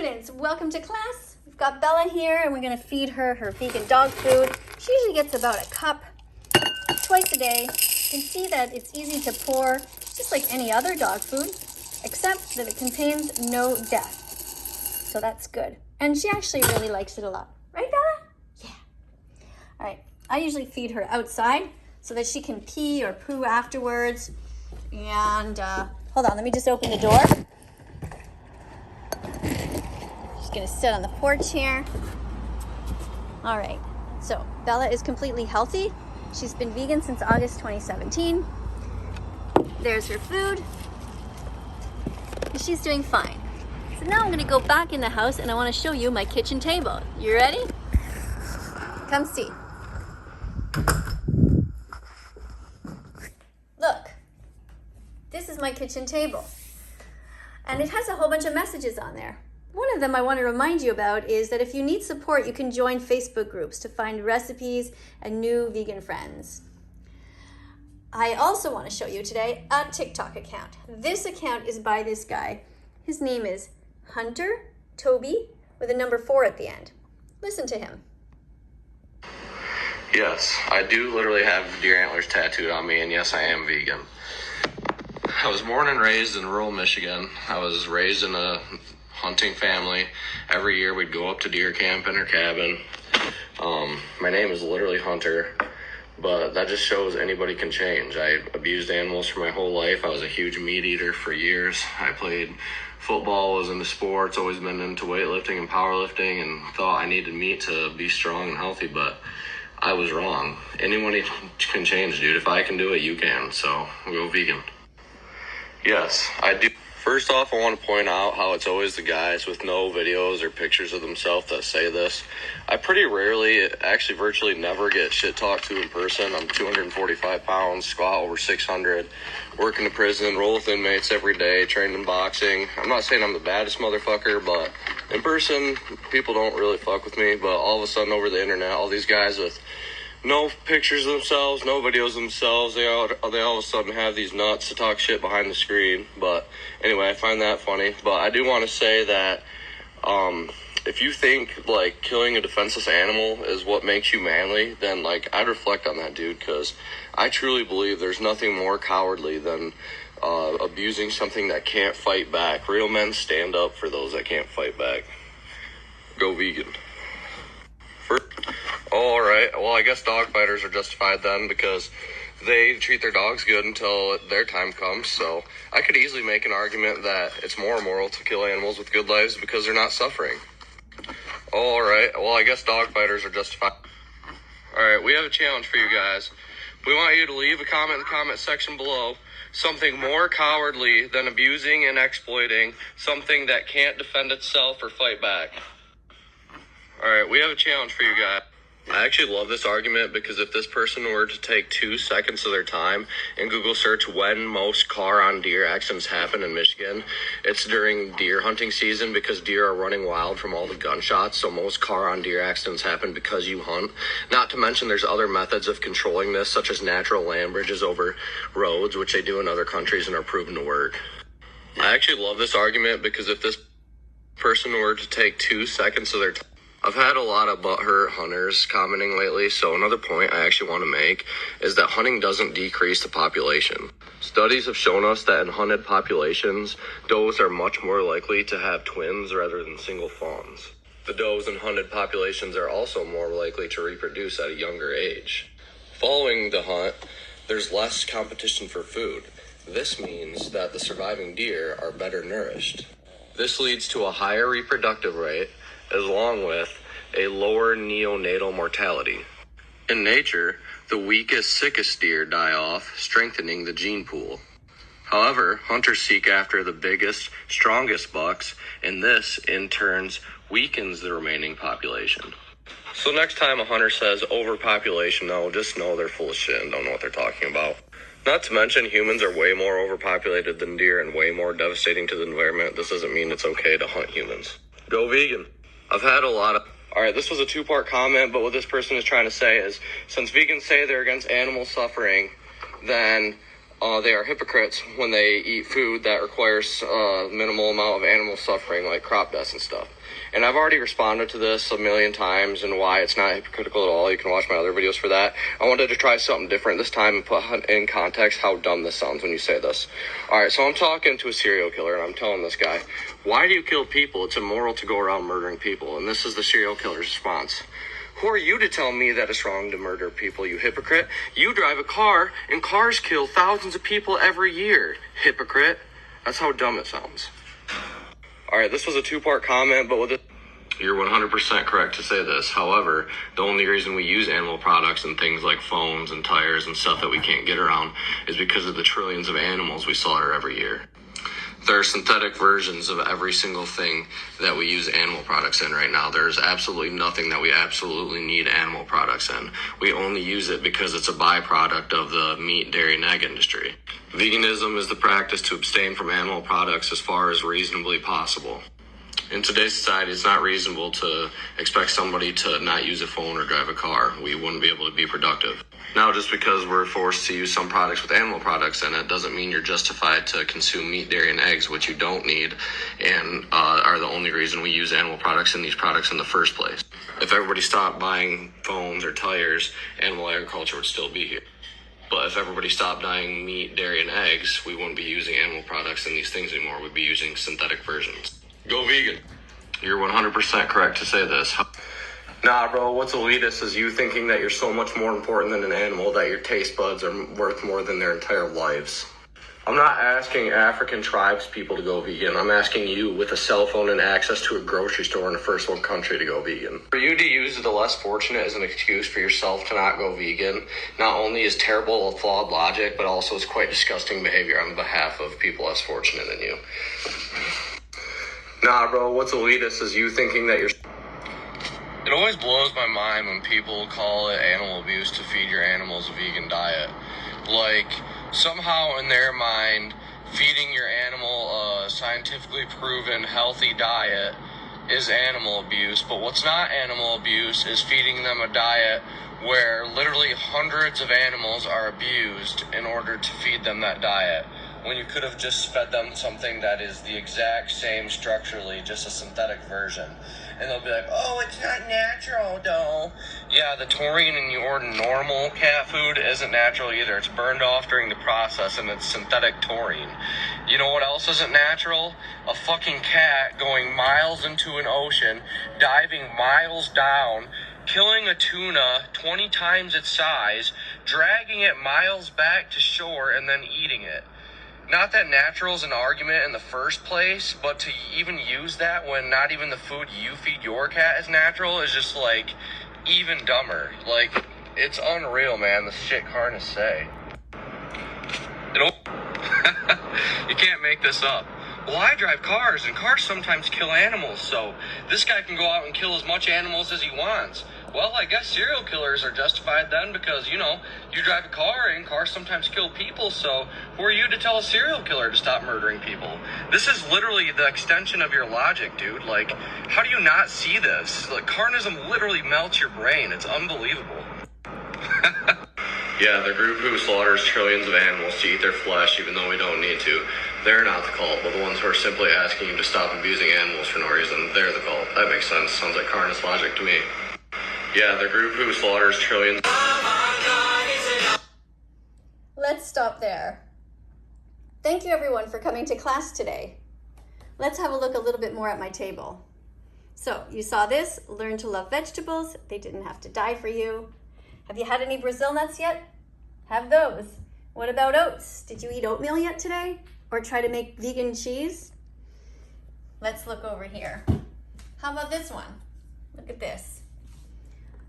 students, welcome to class. We've got Bella here and we're going to feed her vegan dog food. She usually gets about a cup twice a day. You can see that it's easy to pour, just like any other dog food, except that it contains no death. So that's good. And she actually really likes it a lot. Right, Bella? Yeah. All right, I usually feed her outside so that she can pee or poo afterwards. And hold on, let me just open the door. She's gonna sit on the porch here. All right, so Bella is completely healthy. She's been vegan since August 2017. There's her food. And she's doing fine. So now I'm gonna go back in the house and I wanna show you my kitchen table. You ready? Come see. Look, this is my kitchen table. And it has a whole bunch of messages on there. One of them I want to remind you about is that if you need support, you can join Facebook groups to find recipes and new vegan friends. I also want to show you today a TikTok account. This account is by this guy. His name is Hunter Toby with a number 4 at the end. Listen to him. Yes, I do literally have deer antlers tattooed on me, and yes, I am vegan. I was born and raised in rural Michigan. I was raised in a hunting family. Every year we'd go up to deer camp in our cabin. My name is literally Hunter, but that just shows anybody can change. I abused animals for my whole life. I was a huge meat eater for years. I played football, was into sports, always been into weightlifting and powerlifting, and thought I needed meat to be strong and healthy, but I was wrong. Anyone can change, dude. If I can do it, you can. So go vegan. Yes, I do. First off, I want to point out how it's always the guys with no videos or pictures of themselves that say this. I pretty rarely, actually virtually never get shit talked to in person. I'm 245 pounds, squat over 600, work in the prison, roll with inmates every day, trained in boxing. I'm not saying I'm the baddest motherfucker, but in person, people don't really fuck with me. But all of a sudden over the internet, all these guys with no pictures of themselves, no videos of themselves, they all of a sudden have these nuts to talk shit behind the screen. But anyway, I find that funny. But I do want to say that if you think like killing a defenseless animal is what makes you manly, then like I'd reflect on that, dude, because I truly believe there's nothing more cowardly than abusing something that can't fight back. Real men stand up for those that can't fight back. Go vegan. All right. Well, I guess dog fighters are justified then because they treat their dogs good until their time comes. So I could easily make an argument that it's more immoral to kill animals with good lives because they're not suffering. All right. Well, I guess dog fighters are justified. All right. We have a challenge for you guys. We want you to leave a comment in the comment section below. Something more cowardly than abusing and exploiting something that can't defend itself or fight back. All right, we have a challenge for you guys. I actually love this argument because if this person were to take 2 seconds of their time and Google search when most car-on-deer accidents happen in Michigan, it's during deer hunting season because deer are running wild from all the gunshots, so most car-on-deer accidents happen because you hunt. Not to mention there's other methods of controlling this, such as natural land bridges over roads, which they do in other countries and are proven to work. I actually love this argument because if this person were to take 2 seconds of their time, I've had a lot of butthurt hunters commenting lately, so another point I actually want to make is that hunting doesn't decrease the population. Studies have shown us that in hunted populations, does are much more likely to have twins rather than single fawns. The does in hunted populations are also more likely to reproduce at a younger age. Following the hunt, there's less competition for food. This means that the surviving deer are better nourished. This leads to a higher reproductive rate, along with a lower neonatal mortality. In nature, the weakest, sickest deer die off, strengthening the gene pool. However, hunters seek after the biggest, strongest bucks, and this, in turn, weakens the remaining population. So next time a hunter says overpopulation, no, just know they're full of shit and don't know what they're talking about. Not to mention, humans are way more overpopulated than deer and way more devastating to the environment. This doesn't mean it's okay to hunt humans. Go vegan. I've had a lot of... All right, this was a 2-part comment, but what this person is trying to say is, since vegans say they're against animal suffering, then they are hypocrites when they eat food that requires a minimal amount of animal suffering, like crop deaths and stuff. And I've already responded to this a million times and why it's not hypocritical at all. You can watch my other videos for that. I wanted to try something different this time and put in context how dumb this sounds when you say this. All right, so I'm talking to a serial killer and I'm telling this guy, why do you kill people? It's immoral to go around murdering people. And this is the serial killer's response. Who are you to tell me that it's wrong to murder people, you hypocrite? You drive a car and cars kill thousands of people every year, hypocrite. That's how dumb it sounds. All right, this was a two-part comment, but with it, you're 100% correct to say this. However, the only reason we use animal products and things like phones and tires and stuff that we can't get around is because of the trillions of animals we slaughter every year. There are synthetic versions of every single thing that we use animal products in right now. There's absolutely nothing that we absolutely need animal products in. We only use it because it's a byproduct of the meat, dairy, and egg industry. Veganism is the practice to abstain from animal products as far as reasonably possible. In today's society, it's not reasonable to expect somebody to not use a phone or drive a car. We wouldn't be able to be productive. Now, just because we're forced to use some products with animal products in it doesn't mean you're justified to consume meat, dairy, and eggs, which you don't need, and are the only reason we use animal products in these products in the first place. If everybody stopped buying phones or tires, animal agriculture would still be here. But if everybody stopped buying meat, dairy, and eggs, we wouldn't be using animal products in these things anymore. We'd be using synthetic versions. Go vegan. You're 100% correct to say this. Nah, bro, what's elitist is you thinking that you're so much more important than an animal that your taste buds are worth more than their entire lives. I'm not asking African tribes people to go vegan. I'm asking you with a cell phone and access to a grocery store in a first world country to go vegan. For you to use the less fortunate as an excuse for yourself to not go vegan, not only is terrible or flawed logic, but also is quite disgusting behavior on behalf of people less fortunate than you. Nah, bro, what's elitist is you thinking that you're... It always blows my mind when people call it animal abuse to feed your animals a vegan diet. Like, somehow in their mind, feeding your animal a scientifically proven healthy diet is animal abuse. But what's not animal abuse is feeding them a diet where literally hundreds of animals are abused in order to feed them that diet, when you could have just fed them something that is the exact same structurally, just a synthetic version. And they'll be like, oh, it's not natural, though. Yeah, the taurine in your normal cat food isn't natural either. It's burned off during the process, and it's synthetic taurine. You know what else isn't natural? A fucking cat going miles into an ocean, diving miles down, killing a tuna 20 times its size, dragging it miles back to shore, and then eating it. Not that natural is an argument in the first place, but to even use that when not even the food you feed your cat is natural is just, like, even dumber. Like, it's unreal, man, the shit carnists say. You can't make this up. Well, I drive cars, and cars sometimes kill animals, so this guy can go out and kill as much animals as he wants. Well, I guess serial killers are justified then because, you know, you drive a car and cars sometimes kill people, so who are you to tell a serial killer to stop murdering people? This is literally the extension of your logic, dude. Like, how do you not see this? Like, carnism literally melts your brain. It's unbelievable. Yeah, the group who slaughters trillions of animals to eat their flesh even though we don't need to, they're not the cult, but the ones who are simply asking you to stop abusing animals for no reason, they're the cult. That makes sense. Sounds like carnist logic to me. Yeah, the group who slaughters trillions... Let's stop there. Thank you everyone for coming to class today. Let's have a look a little bit more at my table. So, you saw this, learn to love vegetables. They didn't have to die for you. Have you had any Brazil nuts yet? Have those. What about oats? Did you eat oatmeal yet today? Or try to make vegan cheese? Let's look over here. How about this one? Look at this.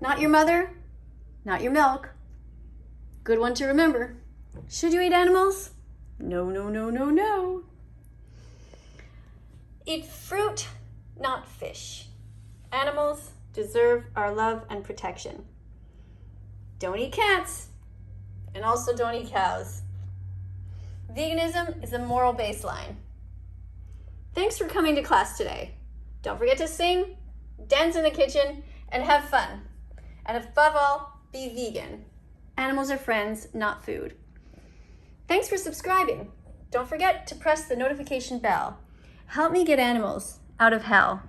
Not your mother, not your milk. Good one to remember. Should you eat animals? No, no, no, no, no. Eat fruit, not fish. Animals deserve our love and protection. Don't eat cats, and also don't eat cows. Veganism is a moral baseline. Thanks for coming to class today. Don't forget to sing, dance in the kitchen, and have fun. And above all, be vegan. Animals are friends, not food. Thanks for subscribing. Don't forget to press the notification bell. Help me get animals out of hell.